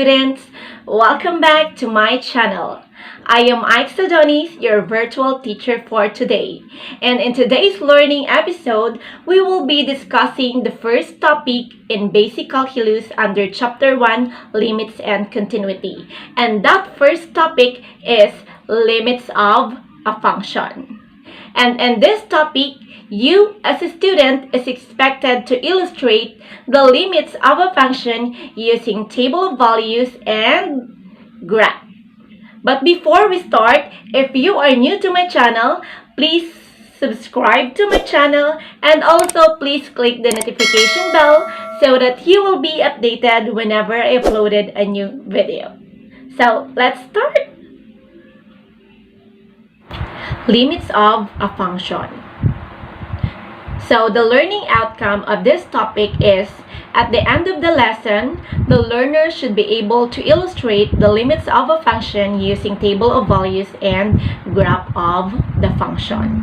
students! Welcome back to my channel. I am Aikz Adonis, your virtual teacher for today. And in today's learning episode, we will be discussing the first topic in Basic Calculus under Chapter 1, Limits and Continuity. And that first topic is limits of a function. And in this topic, you as a student is expected to illustrate the limits of a function using table of values and graph. But before we start, if you are new to my channel, please subscribe to my channel and also please click the notification bell so that you will be updated whenever I uploaded a new video. So let's start. Limits of a function. So the learning outcome of this topic is, at the end of the lesson, the learner should be able to illustrate the limits of a function using table of values and graph of the function.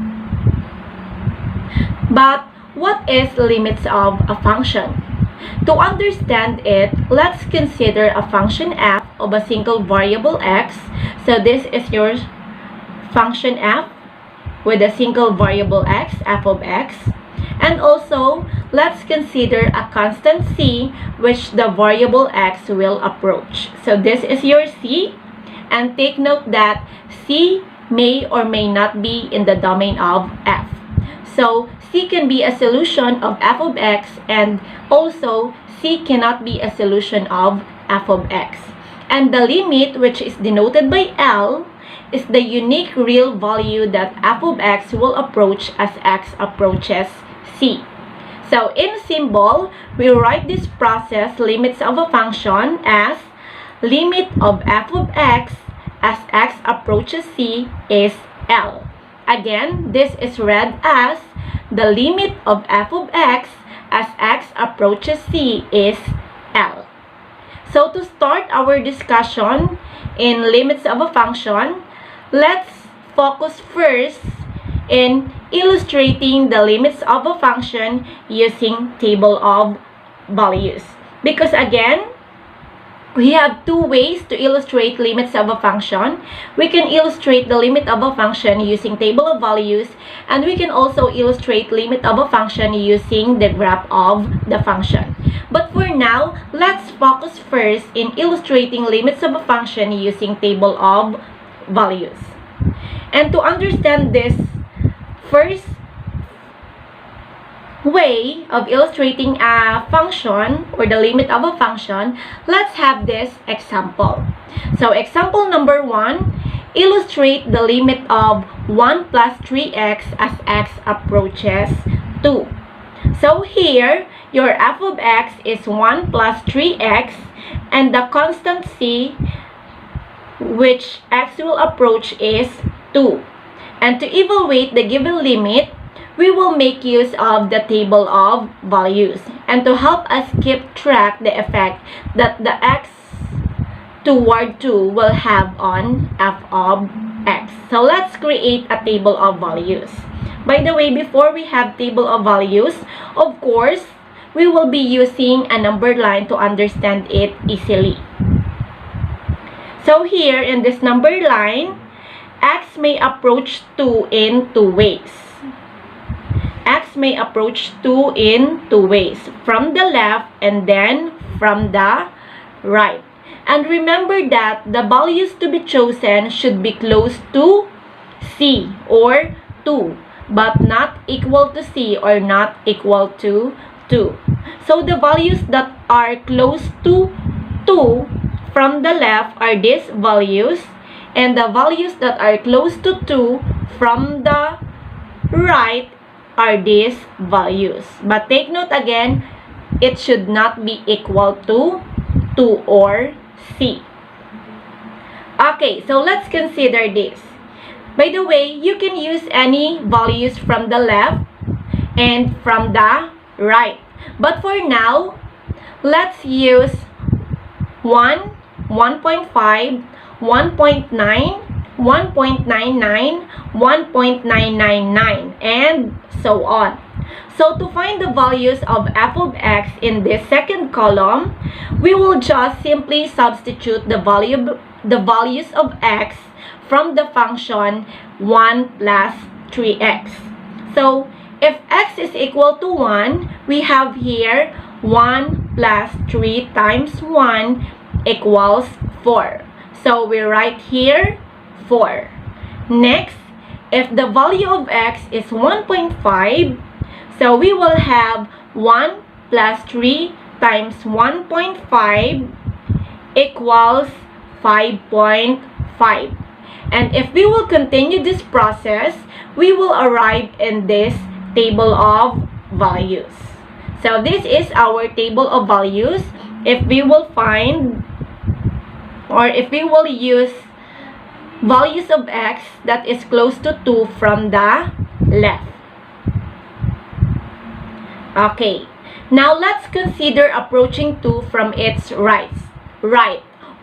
But what is limits of a function? To understand it, let's consider a function f of a single variable x. So this is your function f with a single variable x, f of x. And also, let's consider a constant c which the variable x will approach. So this is your c, and take note that c may or may not be in the domain of f. So c can be a solution of f of x, and also c cannot be a solution of f of x. And the limit, which is denoted by L, is the unique real value that f of x will approach as x approaches c. So in symbol, we write this process limits of a function as limit of f of x as x approaches c is L. Again, this is read as the limit of f of x as x approaches c is L. So to start our discussion in limits of a function, let's focus first in illustrating the limits of a function using table of values. Because again, we have two ways to illustrate limits of a function. We can illustrate the limit of a function using table of values, and we can also illustrate limit of a function using the graph of the function. But for now, let's focus first in illustrating limits of a function using table of values. And to understand this first way of illustrating a function or the limit of a function, let's have this example. So example number 1, illustrate the limit of 1 plus 3x as x approaches 2. So here, your f of x is 1 plus 3x, and the constant c which x will approach is 2. And to evaluate the given limit, we will make use of the table of values. And to help us keep track the effect that the x toward 2 will have on f of x. So let's create a table of values. By the way, before we have table of values, of course, we will be using a numbered line to understand it easily. So here in this numbered line, x may approach 2 in 2 ways. X may approach 2 in 2 ways, from the left and then from the right. And remember that the values to be chosen should be close to c or 2, but not equal to c or not equal to 2. So the values that are close to 2 from the left are these values, and the values that are close to 2 from the right are these values. But take note again, it should not be equal to 2 or c. Okay, so let's consider this. By the way, you can use any values from the left and from the right. But for now, let's use 1, 1.5, 1.9, 1.99, 1.999, and so on. So to find the values of f of x in this second column, we will just simply substitute the values of x from the function 1 plus 3x. So if x is equal to 1, we have here 1 plus 3 times 1 equals 4. So we write here 4. Next, if the value of x is 1.5, so we will have 1 plus 3 times 1.5 equals 5.5. And if we will continue this process, we will arrive in this table of values. So this is our table of values. If we will find, or if we will use values of x that is close to 2 from the left. Okay, now let's consider approaching 2 from its right,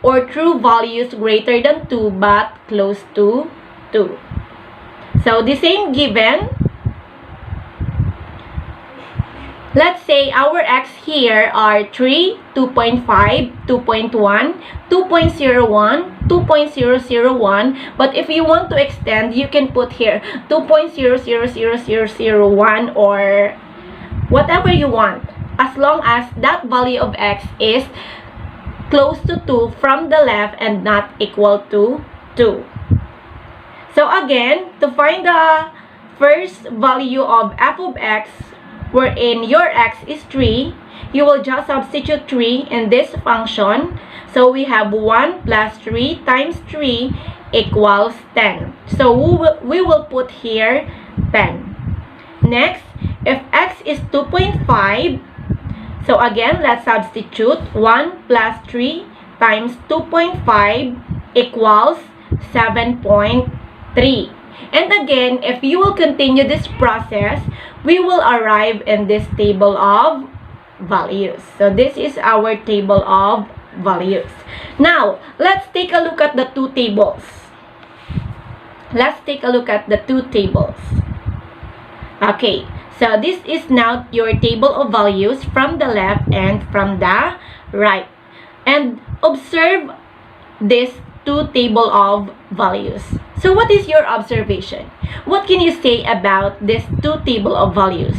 or true values greater than 2 but close to 2. So the same given. Let's say our x here are 3, 2.5, 2.1, 2.01, 2.0001. But if you want to extend, you can put here 2.000001 or whatever you want, as long as that value of x is close to 2 from the left and not equal to 2. So again, to find the first value of f of x, wherein your x is 3, you will just substitute 3 in this function. So we have 1 plus 3 times 3 equals 10. So we will put here 10. Next, if x is 2.5, so again, let's substitute 1 plus 3 times 2.5 equals 7.3. And again, if you will continue this process, we will arrive in this table of values. So this is our table of values. Now, let's take a look at the two tables. Let's take a look at the two tables. Okay, so this is now your table of values from the left and from the right. And observe this two table of values. So what is your observation? What can you say about this two table of values?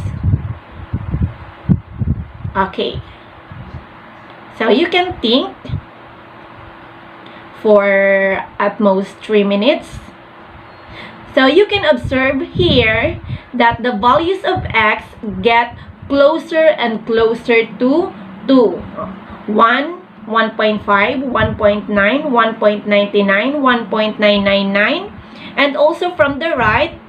Okay. So you can think for at most 3 minutes. So you can observe here that the values of x get closer and closer to 2. 1, 1.5, 1.9, 1.99, 1.999. And also from the right,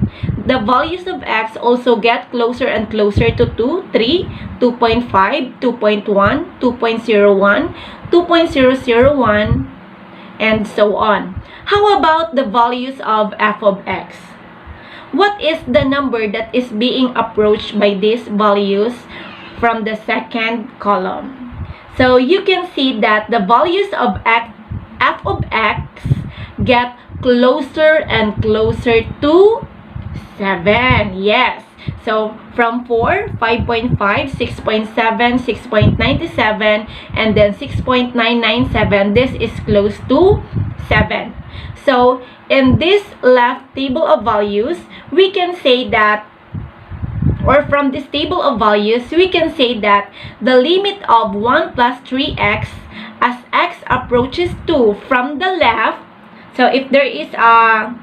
the values of x also get closer and closer to 2, 3, 2.5, 2.1, 2.01, 2.001, and so on. How about the values of f of x? What is the number that is being approached by these values from the second column? So you can see that the values of f of x get closer and closer to 7. Yes. So from 4, 5.5, 6.7, 6.97, and then 6.997. This is close to 7. So in this left table of values, we can say that, or from this table of values, we can say that the limit of 1 plus 3x as x approaches 2 from the left. So if there is a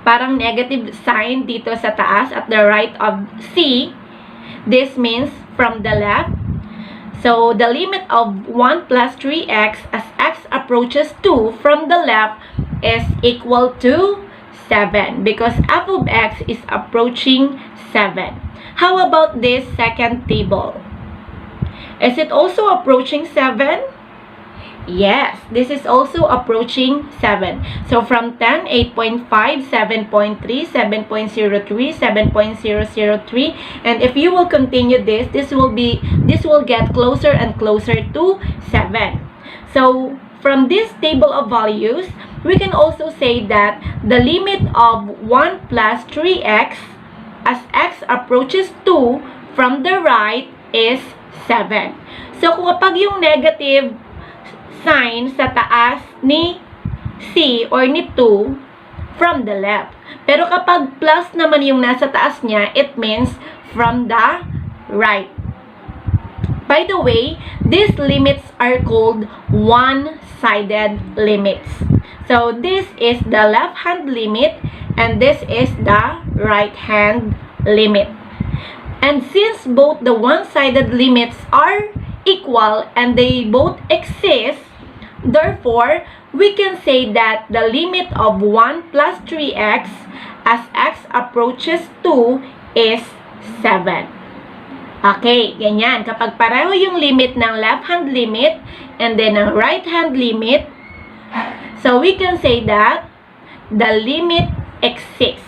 parang negative sign dito sa taas at the right of C, this means from the left. So the limit of 1 plus 3x as x approaches 2 from the left is equal to 7 because f of x is approaching 7. How about this second table? Is it also approaching 7? Yes, this is also approaching 7. So from 10, 8.5, 7.3, 7.03, 7.003, and if you will continue this will get closer and closer to 7. So from this table of values, we can also say that the limit of 1 plus 3x as x approaches 2 from the right is 7. So, kapag yung negative sign sa taas ni C or ni 2, from the left. Pero kapag plus naman yung nasa taas niya, it means from the right. By the way, these limits are called one-sided limits. So, this is the left-hand limit and this is the right-hand limit. And since both the one-sided limits are equal and they both exist, therefore, we can say that the limit of 1 plus 3x as x approaches 2 is 7. Okay, ganyan. Kapag pareho yung limit ng left-hand limit and then ng right-hand limit, so we can say that the limit exists.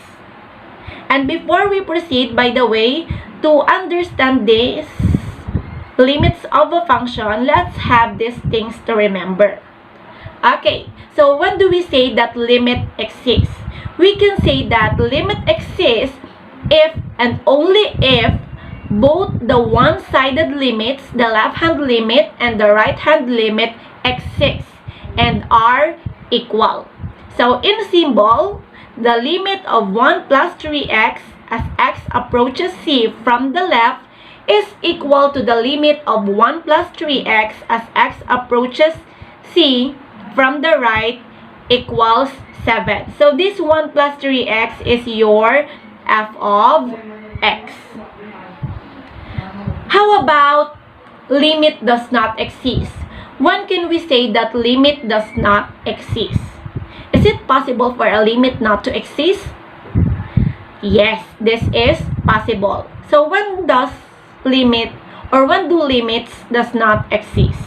And before we proceed, by the way, to understand this limits of a function, let's have these things to remember. Okay, so when do we say that limit exists? We can say that limit exists if and only if both the one-sided limits, the left-hand limit and the right-hand limit exist and are equal. So in symbol, the limit of 1 plus 3x as x approaches C from the left is equal to the limit of 1 plus 3x as x approaches C from the right equals 7. So this 1 plus 3x is your f of x. How about limit does not exist? When can we say that limit does not exist? Is it possible for a limit not to exist? Yes, this is possible. So when does limit or when do limits does not exist?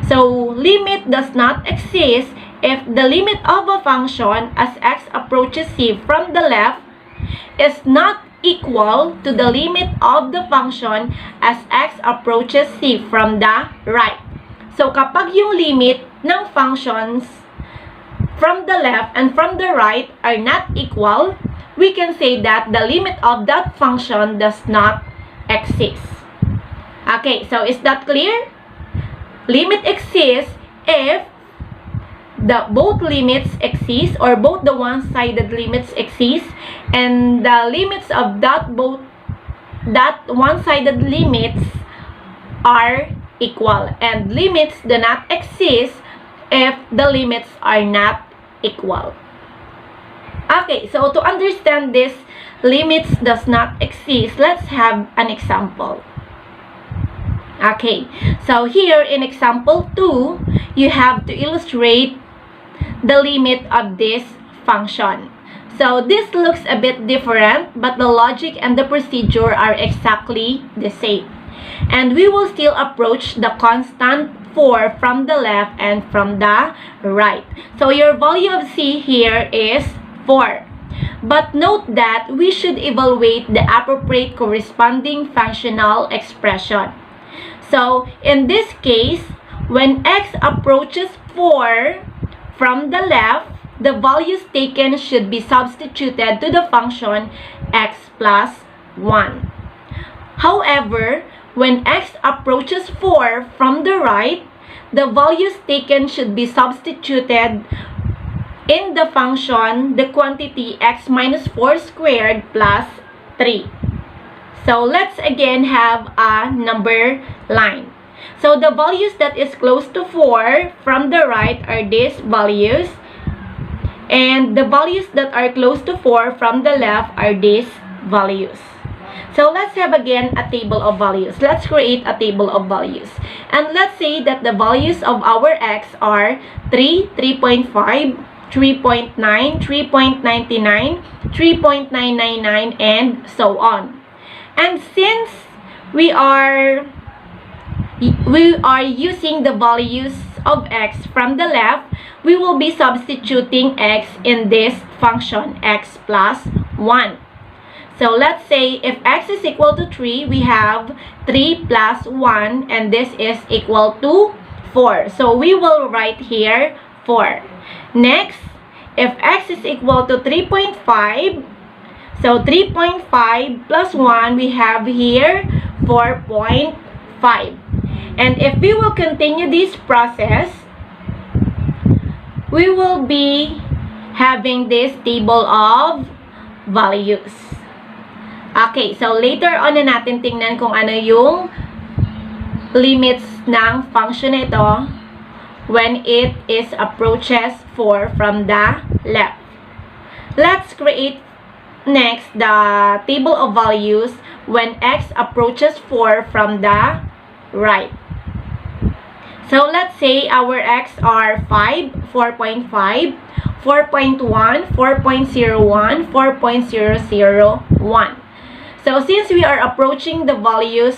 So limit does not exist if the limit of a function as x approaches C from the left is not equal to the limit of the function as x approaches C from the right. So kapag yung limit ng functions from the left and from the right are not equal, we can say that the limit of that function does not exist. Okay, so is that clear? Limit exists if both limits exist or both the one-sided limits exist and the limits of that one-sided limits are equal, and limits do not exist if the limits are not equal. Okay, so to understand this limits does not exist, let's have an example. Okay, so here in example 2, you have to illustrate the limit of this function. So this looks a bit different, but the logic and the procedure are exactly the same. And we will still approach the constant 4 from the left and from the right. So your value of C here is 4. But note that we should evaluate the appropriate corresponding functional expression. So in this case, when x approaches 4 from the left, the values taken should be substituted to the function x plus 1. However, when x approaches 4 from the right, the values taken should be substituted in the function the quantity x minus 4 squared plus 3. So let's again have a number line. So the values that is close to 4 from the right are these values, and the values that are close to 4 from the left are these values. So let's have again a table of values. Let's create a table of values. And let's say that the values of our x are 3, 3.5, 3.9, 3.99, 3.999, and so on. And since we are using the values of x from the left, we will be substituting x in this function, x plus 1. So let's say if x is equal to 3, we have 3 plus 1, and this is equal to 4. So we will write here 4. Next, if x is equal to 3.5, So 3.5 plus 1, we have here 4.5. And if we will continue this process, we will be having this table of values. Okay, so later on na natin tingnan kung ano yung limits ng function ito when it is approaches 4 from the left. Let's create next the table of values when x approaches 4 from the right. So let's say our x are 5, 4.5, 4.1, 4.01, 4.001. So since we are approaching the values,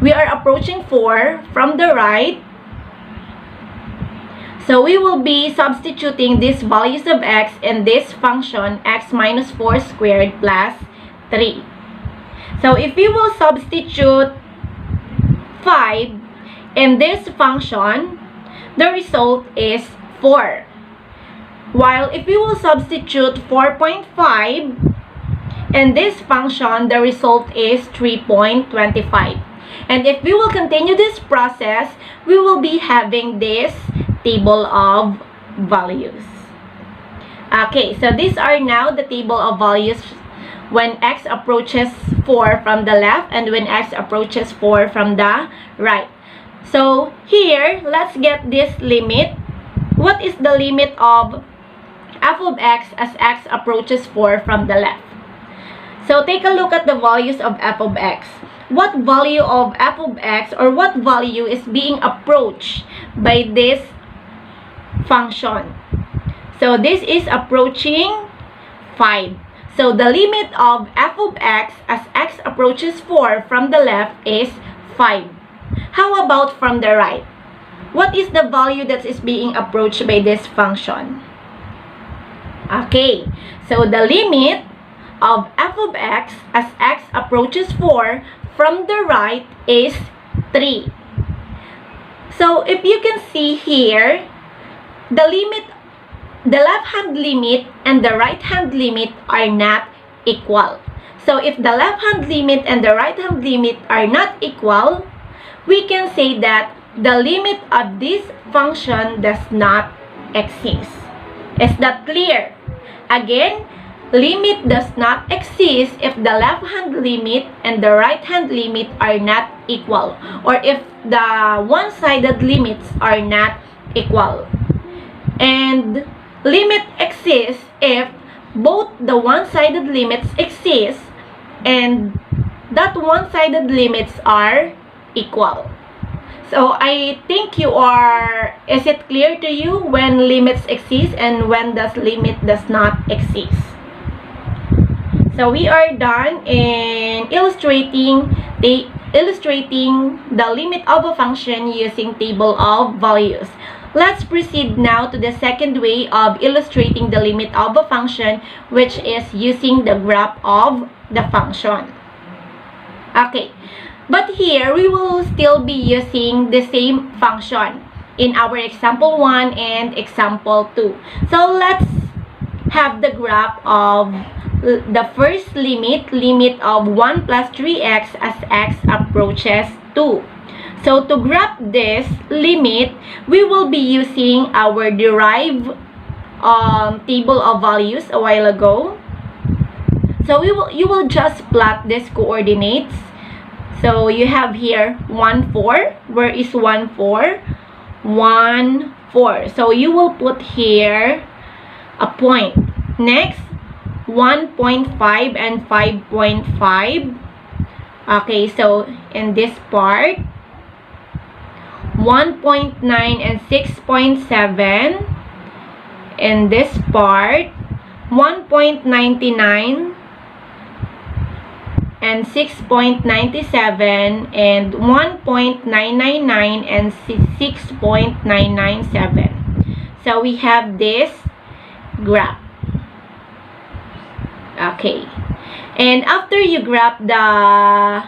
we are approaching 4 from the right, so we will be substituting these values of x in this function x minus 4 squared plus 3. So if we will substitute 5 in this function, the result is 4. While if we will substitute 4.5 in this function, the result is 3.25. And if we will continue this process, we will be having this table of values. Okay, so these are now the table of values when x approaches 4 from the left and when x approaches 4 from the right. So here, let's get this limit. What is the limit of f of x as x approaches 4 from the left? So take a look at the values of f of x. What value of f of x or what value is being approached by this function? So this is approaching 5. So the limit of f of x as x approaches 4 from the left is 5. How about from the right? What is the value that is being approached by this function? Okay, so the limit of f of x as x approaches 4 from the right is 3. So if you can see here, the left-hand limit and the right-hand limit are not equal. So if the left-hand limit and the right-hand limit are not equal, we can say that the limit of this function does not exist. Is that clear? Again, limit does not exist if the left-hand limit and the right-hand limit are not equal, or if the one-sided limits are not equal. And limit exists if both the one-sided limits exist and that one-sided limits are equal. So I think is it clear to you when limits exist and when the limit does not exist? So we are done in illustrating the limit of a function using table of values. Let's proceed now to the second way of illustrating the limit of a function, which is using the graph of the function. Okay, but here we will still be using the same function in our example 1 and example 2. So let's have the graph of the first limit of 1 plus 3x as x approaches 2. So to graph this limit, we will be using our derived table of values a while ago. So you will just plot these coordinates. So you have here 1, 4. Where is 1, 4? 1, 4. So you will put here a point. Next, 1.5 and 5.5. Okay, so in this part, 1.9 and 6.7. In this part, 1.99 and 6.97 and 1.999 and 6.997. So we have this graph. Okay, and after you graph the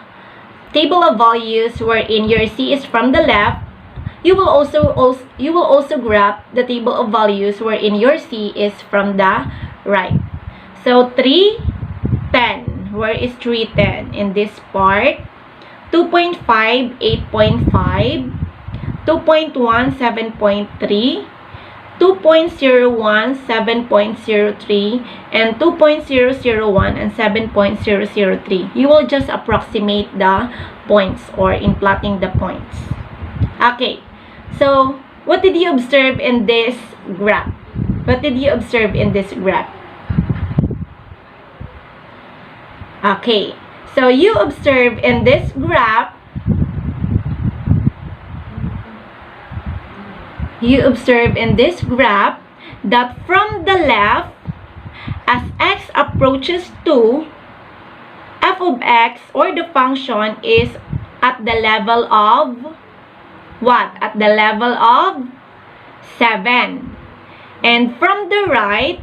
table of values wherein your c is from the left, you will also graph the table of values wherein your c is from the right. So 3, 10. Where is 3, 10? In this part. 2.5, 8.5. 2.1, 7.3. 2.01, 7.03, and 2.001 and 7.003. You will just approximate the points or in plotting the points. Okay, so what did you observe in this graph? What did you observe in this graph? Okay, so you observe in this graph, that from the left, as x approaches 2, f of x or the function is at the level of what? At the level of 7. And from the right,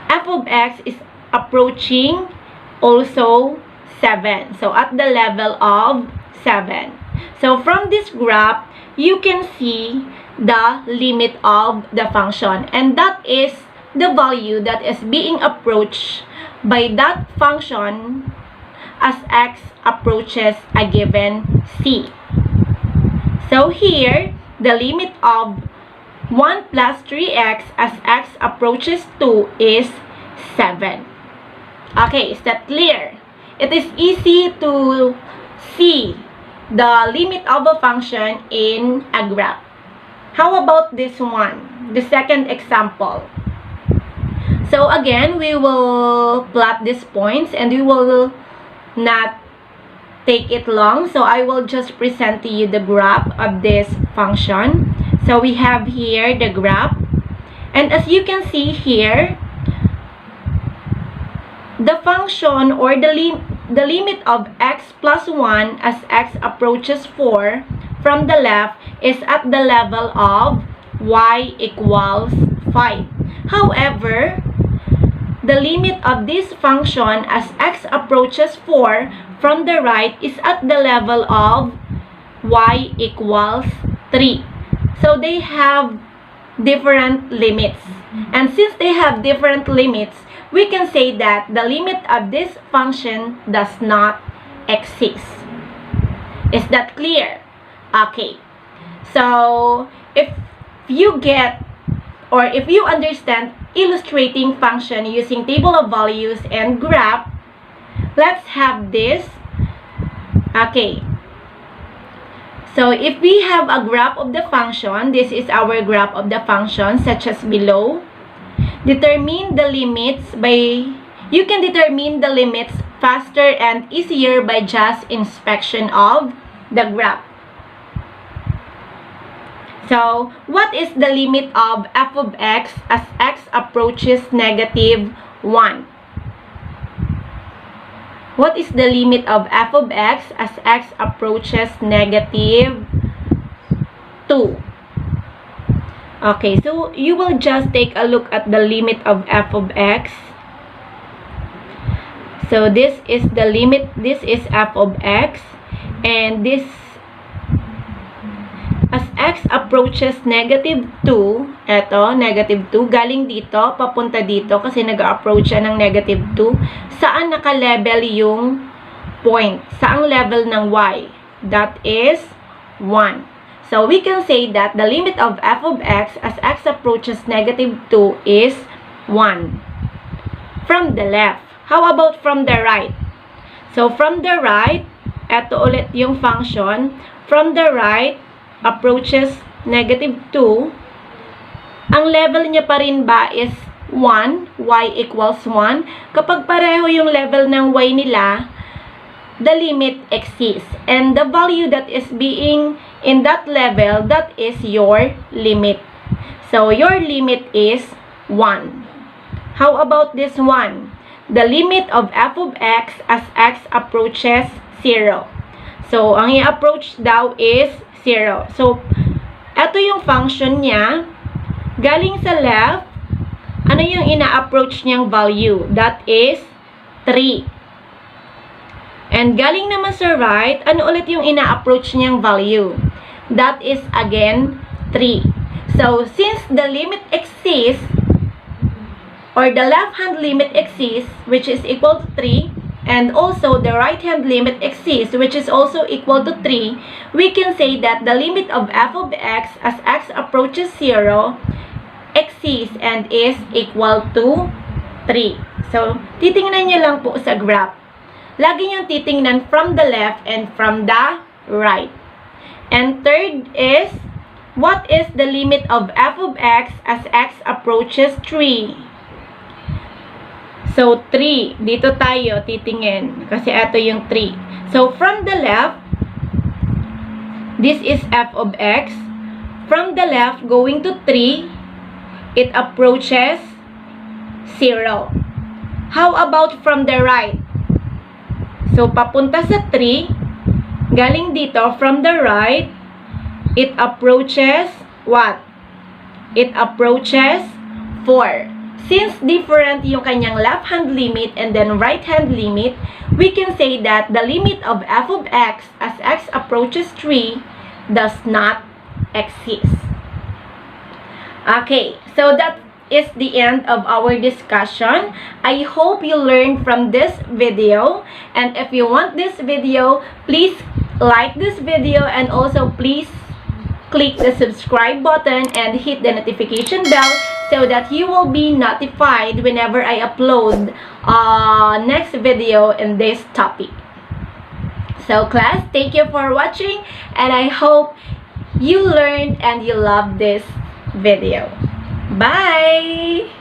f of x is approaching also 7. So at the level of 7. So from this graph, you can see the limit of the function, and that is the value that is being approached by that function as x approaches a given c. So here, the limit of 1 plus 3x as x approaches 2 is 7. Okay, is that clear? It is easy to see the limit of a function in a graph. How about this one? The second example. So again, we will plot these points and we will not take it long. So I will just present to you the graph of this function. So we have here the graph. And as you can see here, the function or the limit of x plus 1 as x approaches 4 from the left is at the level of y equals 5. However, the limit of this function as x approaches 4 from the right is at the level of y equals 3. So they have different limits. And since they have different limits, we can say that the limit of this function does not exist. Is that clear? Okay. So, if you get or if you understand illustrating function using table of values and graph, let's have this. Okay. So, if we have a graph of the function, this is our graph of the function such as below. Determine the limits you can determine the limits faster and easier by just inspection of the graph. So, what is the limit of f of x as x approaches negative 1? What is the limit of f of x as x approaches negative 2? Okay, so you will just take a look at the limit of f of x. So this is the limit, this is f of x, and this, as x approaches negative 2, eto, negative 2, galing dito, papunta dito, kasi nag-approach siya ng negative 2, saan naka-level yung point? Saang level ng y? That is 1. So, we can say that the limit of f of x as x approaches negative 2 is 1. From the left. How about from the right? So, from the right, eto ulit yung function. From the right, approaches negative 2. Ang level niya pa rin ba is 1, y equals 1. Kapag pareho yung level ng y nila, the limit exists. And the value that is being in that level, that is your limit. So, your limit is 1. How about this one? The limit of f of x as x approaches 0. So, ang i-approach daw is 0. So, ito yung function niya. Galing sa left, ano yung ina-approach niyang value? That is 3. And galing naman sa right, ano ulit yung ina-approach niyang value? That is again 3. So, since the limit exists, or the left hand limit exists, which is equal to 3, and also the right hand limit exists, which is also equal to 3, we can say that the limit of f of x as x approaches 0 exists and is equal to 3. So, titingnan nyo lang po sa graph. Lagi nyo titingnan from the left and from the right. And third is, what is the limit of f of x as x approaches 3? So, 3. Dito tayo titingin. Kasi ito yung 3. So, from the left, this is f of x. From the left, going to 3, it approaches 0. How about from the right? So, papunta sa 3, galing dito, from the right, it approaches what? It approaches 4. Since different yung kanyang left hand limit and then right hand limit, we can say that the limit of f of x as x approaches 3 does not exist. Okay, so that is the end of our discussion. I hope you learned from this video, and if you want this video, please like this video and also please click the subscribe button and hit the notification bell so that you will be notified whenever I upload next video in this topic. So class, thank you for watching, and I hope you learned and you loved this video. Bye!